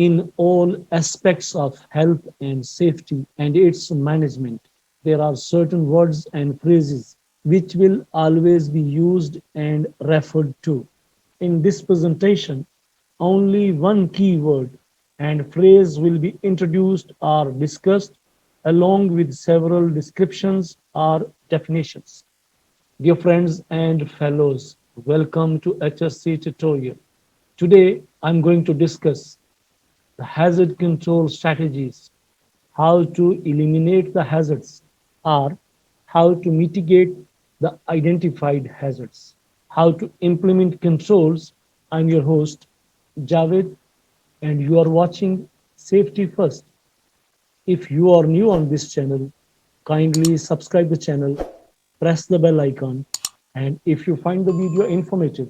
in all aspects of health and safety and its management. There are certain words and phrases which will always be used and referred to. In this presentation, only one keyword and phrase will be introduced or discussed along with several descriptions or definitions. Dear friends and fellows, welcome to HSC tutorial. Today, I'm going to discuss the hazard control strategies, how to eliminate the hazards, or how to mitigate the identified hazards, how to implement controls. I'm your host, Javed, and you are watching Safety First. If you are new on this channel, kindly subscribe the channel, press the bell icon, and if you find the video informative,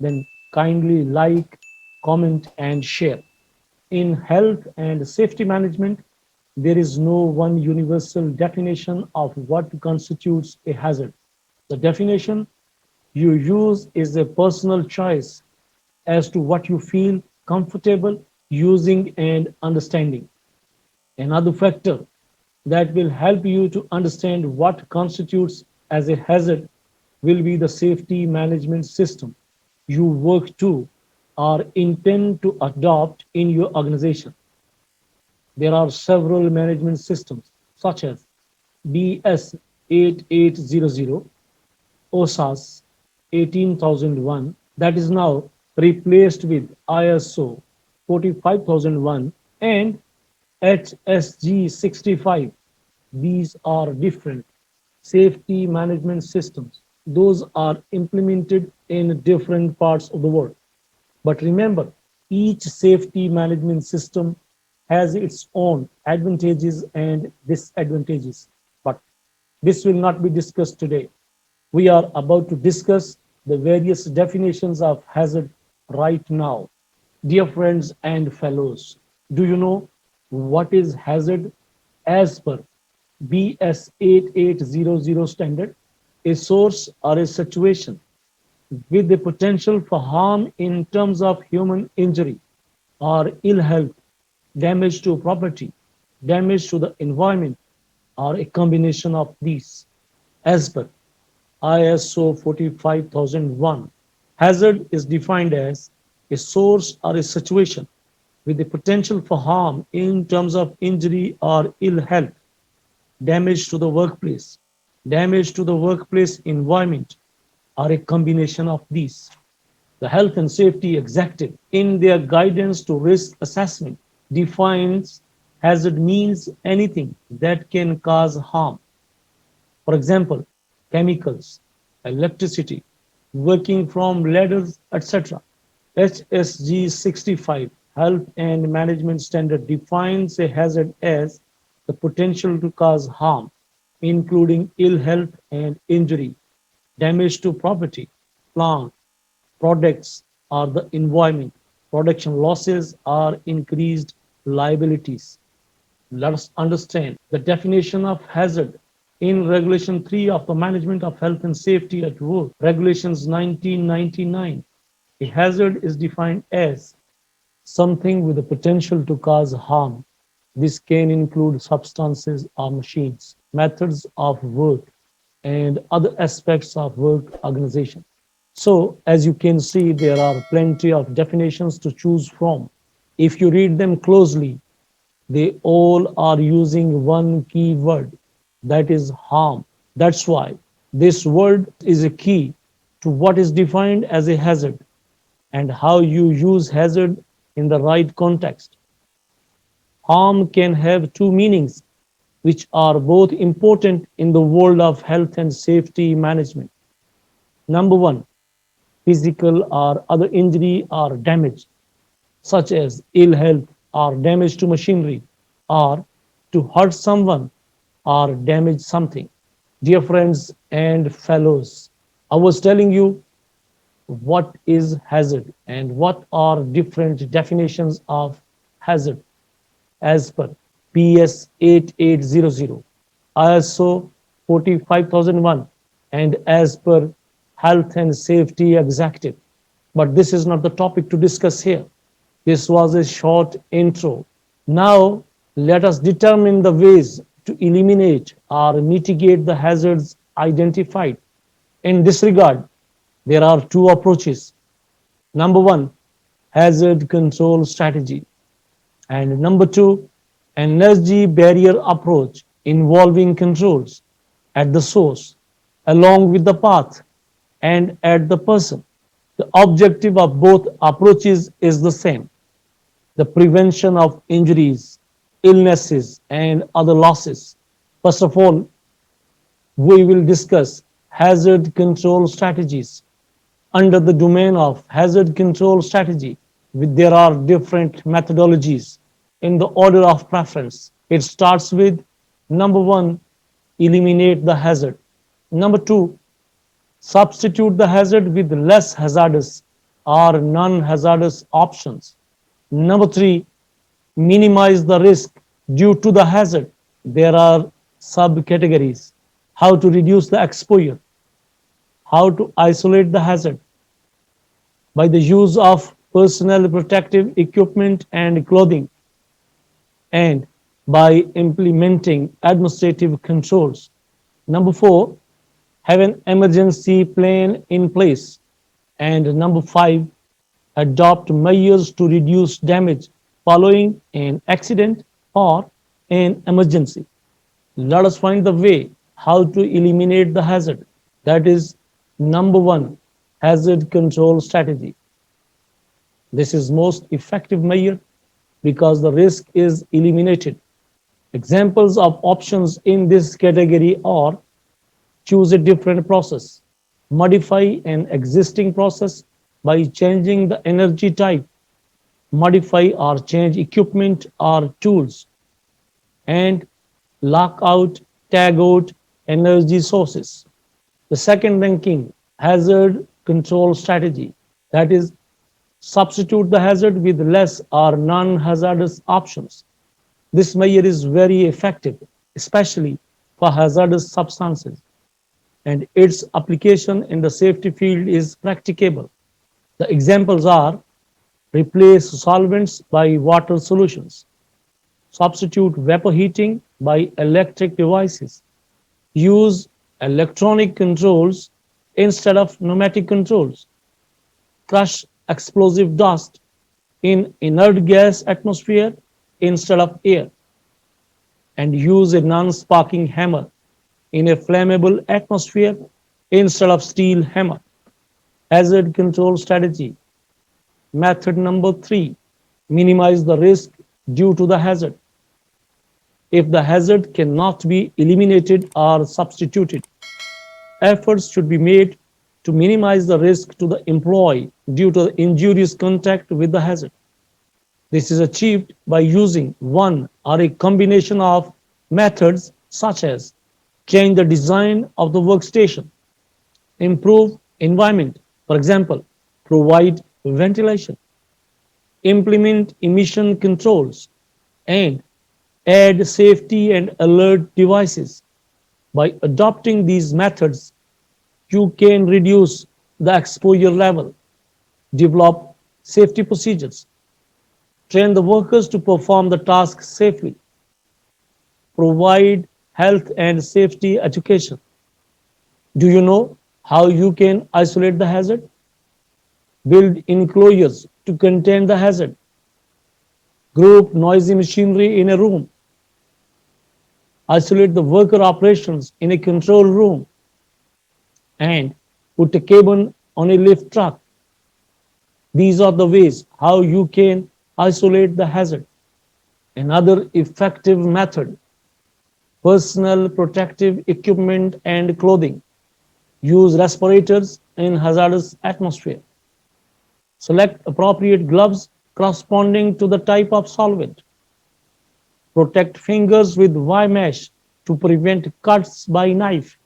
then kindly like, comment, and share. In health and safety management, there is no one universal definition of what constitutes a hazard. The definition you use is a personal choice as to what you feel comfortable using and understanding. Another factor that will help you to understand what constitutes as a hazard will be the safety management system you work to or intend to adopt in your organization. There are several management systems such as BS 8800, OSAS 18001 that is now replaced with ISO 45001 and HSG 65. These are different safety management systems. Those are implemented in different parts of the world. But remember, each safety management system has its own advantages and disadvantages. But this will not be discussed today. We are about to discuss the various definitions of hazard right now. Dear friends and fellows, do you know what is hazard as per BS 8800 standard? A source or a situation with the potential for harm in terms of human injury or ill health, damage to property, damage to the environment, or a combination of these. As per ISO 45001, hazard is defined as a source or a situation with the potential for harm in terms of injury or ill health, damage to the workplace, damage to the workplace environment, or a combination of these. The Health and Safety Executive, in their guidance to risk assessment, defines hazard means anything that can cause harm. For example, chemicals, electricity, working from ladders, etc. HSG 65, Health and Management Standard, defines a hazard as the potential to cause harm, including ill health and injury, damage to property, plant, products, or the environment, production losses, or increased liabilities. Let us understand the definition of hazard in Regulation 3 of the Management of Health and Safety at Work, Regulations 1999. A hazard is defined as something with the potential to cause harm. This can include substances or machines, methods of work, and other aspects of work organization. So, as you can see, there are plenty of definitions to choose from. If you read them closely, they all are using one key word, that is harm. That's why this word is a key to what is defined as a hazard and how you use hazard in the right context. Harm can have two meanings, which are both important in the world of health and safety management. Number one, physical or other injury or damage, such as ill health or damage to machinery, or to hurt someone or damage something. Dear friends and fellows, I was telling you what is hazard and what are different definitions of hazard as per PS 8800, ISO 45001, and as per Health and Safety Executive. But this is not the topic to discuss here. This was a short intro. Now, let us determine the ways to eliminate or mitigate the hazards identified. In this regard, there are two approaches. Number one, hazard control strategy. And number two, energy barrier approach involving controls at the source, along with the path and at the person. The objective of both approaches is the same: the prevention of injuries, illnesses, and other losses. First of all, we will discuss hazard control strategies. Under the domain of hazard control strategy, there are different methodologies in the order of preference. It starts with number one, eliminate the hazard. Number two, substitute the hazard with less hazardous or non-hazardous options. Number three, minimize the risk due to the hazard. There are subcategories: how to reduce the exposure, how to isolate the hazard by the use of personal protective equipment and clothing, and by implementing administrative controls. Number four, have an emergency plan in place. And number five, adopt measures to reduce damage following an accident or an emergency. Let us find the way how to eliminate the hazard. That is number one, hazard control strategy. This is most effective measure because the risk is eliminated. Examples of options in this category are: choose a different process, modify an existing process by changing the energy type, modify or change equipment or tools, and lock out, tag out energy sources. The second ranking, hazard control strategy, that is, substitute the hazard with less or non-hazardous options. This measure is very effective, especially for hazardous substances, and its application in the safety field is practicable. The examples are: replace solvents by water solutions, substitute vapor heating by electric devices, use electronic controls instead of pneumatic controls, crush explosive dust in inert gas atmosphere instead of air, and use a non-sparking hammer in a flammable atmosphere instead of steel hammer. Hazard control strategy. Method number three, minimize the risk due to the hazard. If the hazard cannot be eliminated or substituted, efforts should be made to minimize the risk to the employee due to the injurious contact with the hazard. This is achieved by using one or a combination of methods such as change the design of the workstation, improve environment, for example, provide ventilation, implement emission controls, and add safety and alert devices. By adopting these methods, you can reduce the exposure level, develop safety procedures, train the workers to perform the task safely, provide health and safety education. Do you know how you can isolate the hazard? Build enclosures to contain the hazard. Group noisy machinery in a room. Isolate the worker operations in a control room. And put a cabin on a lift truck. These are the ways how you can isolate the hazard. Another effective method: personal protective equipment and clothing. Use respirators in hazardous atmosphere. Select appropriate gloves corresponding to the type of solvent. Protect fingers with wire mesh to prevent cuts by knife.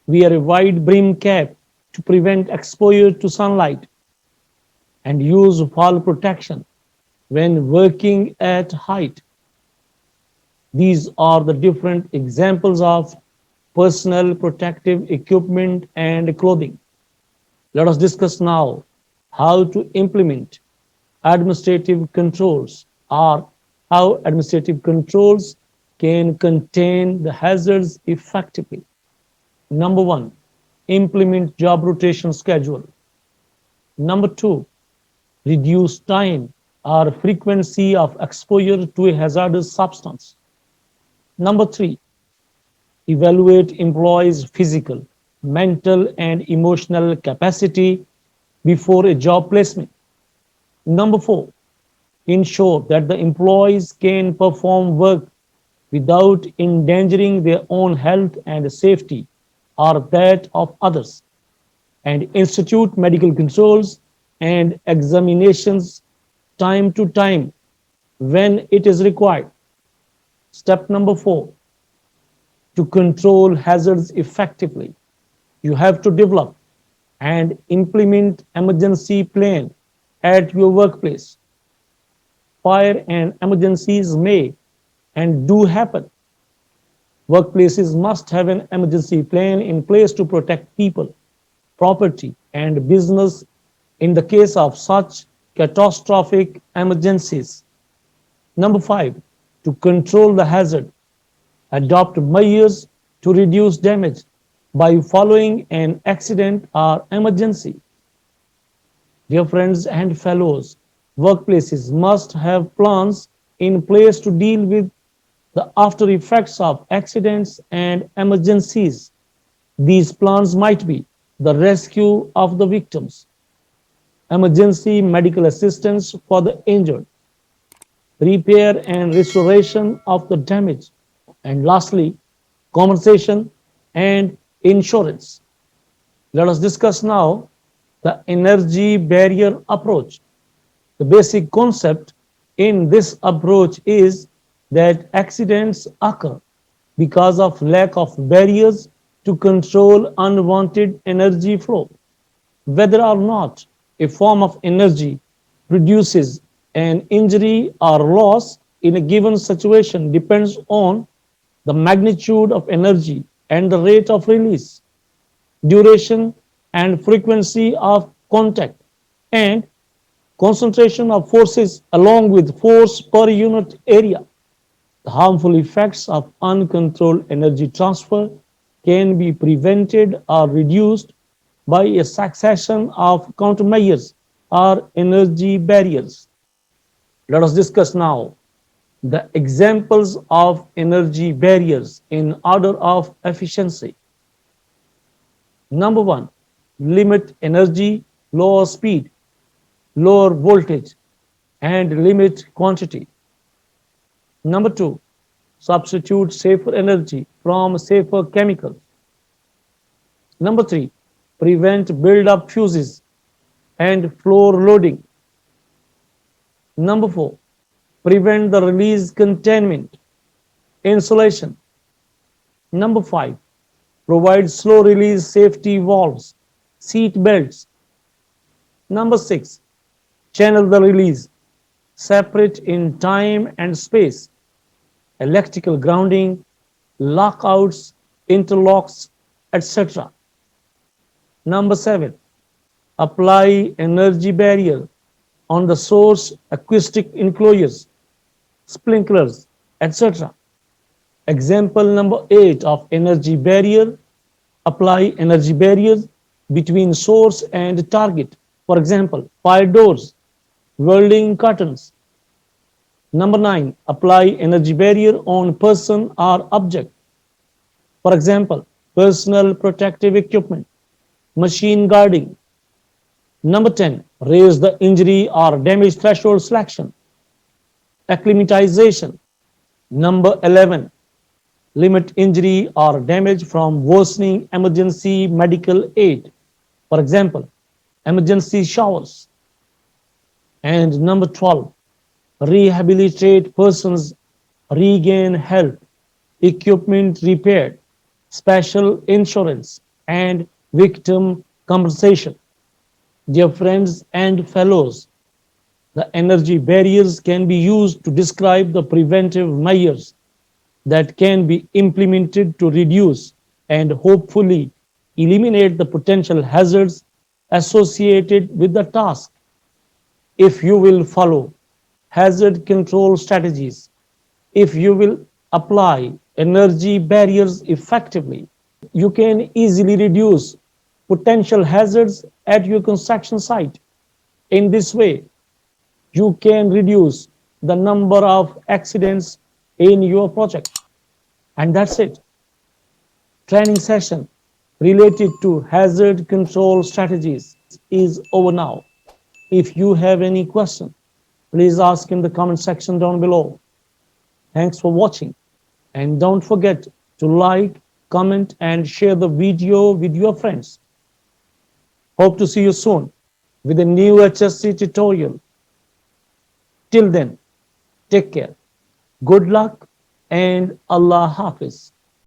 Wear a wide brim cap to prevent exposure to sunlight. And use fall protection when working at height. These are the different examples of personal protective equipment and clothing. Let us discuss now how to implement Administrative controls are how administrative controls can contain the hazards effectively. Number one, implement job rotation schedule. Number two, reduce time or frequency of exposure to a hazardous substance. Number three, evaluate employees' physical, mental, and emotional capacity before a job placement. Number four, ensure that the employees can perform work without endangering their own health and safety or that of others, and institute medical controls and examinations time to time when it is required. Step number four, to control hazards effectively, you have to develop and implement emergency plan at your workplace. Fire and emergencies may and do happen. Workplaces must have an emergency plan in place to protect people, property, and business in the case of such catastrophic emergencies. Number five, to control the hazard, adopt measures to reduce damage by following an accident or emergency. Dear friends and fellows, workplaces must have plans in place to deal with the after effects of accidents and emergencies. These plans might be the rescue of the victims, emergency medical assistance for the injured, repair and restoration of the damage, and lastly, compensation and insurance. Let us discuss now the energy barrier approach. The basic concept in this approach is that accidents occur because of lack of barriers to control unwanted energy flow. Whether or not a form of energy produces an injury or loss in a given situation depends on the magnitude of energy and the rate of release, duration and frequency of contact, and concentration of forces along with force per unit area. The harmful effects of uncontrolled energy transfer can be prevented or reduced by a succession of countermeasures or energy barriers. Let us discuss now the examples of energy barriers in order of efficiency. Number one, limit energy, lower speed, lower voltage, and limit quantity. Number two, substitute safer energy from safer chemicals. Number three, prevent build-up fuses and floor loading. Number four, prevent the release containment, insulation. Number five, provide slow release safety valves, seat belts. Number six, channel the release, separate in time and space, electrical grounding, lockouts, interlocks, etc. Number seven, apply energy barrier on the source acoustic enclosures, sprinklers, etc. Example number 8 of energy barrier, apply energy barriers between source and target. For example, fire doors, welding curtains. Number 9, apply energy barrier on person or object. For example, personal protective equipment, machine guarding. Number 10, raise the injury or damage threshold selection, acclimatization. Number 11, limit injury or damage from worsening emergency medical aid. For example, emergency showers. And number 12, rehabilitate persons, regain health, equipment repaired, special insurance, and victim compensation. Dear friends and fellows, the energy barriers can be used to describe the preventive measures that can be implemented to reduce and hopefully eliminate the potential hazards associated with the task. if you will follow hazard control strategies, if you will apply energy barriers effectively, you can easily reduce potential hazards at your construction site. In this way, you can reduce the number of accidents in your project. And that's it. Training session related to hazard control strategies is over now. If you have any question, please ask in the comment section down below. Thanks for watching, and don't forget to like, comment and share the video with your friends. Hope to see you soon with a new HSC tutorial. Till then, take care. Good luck and Allah Hafiz.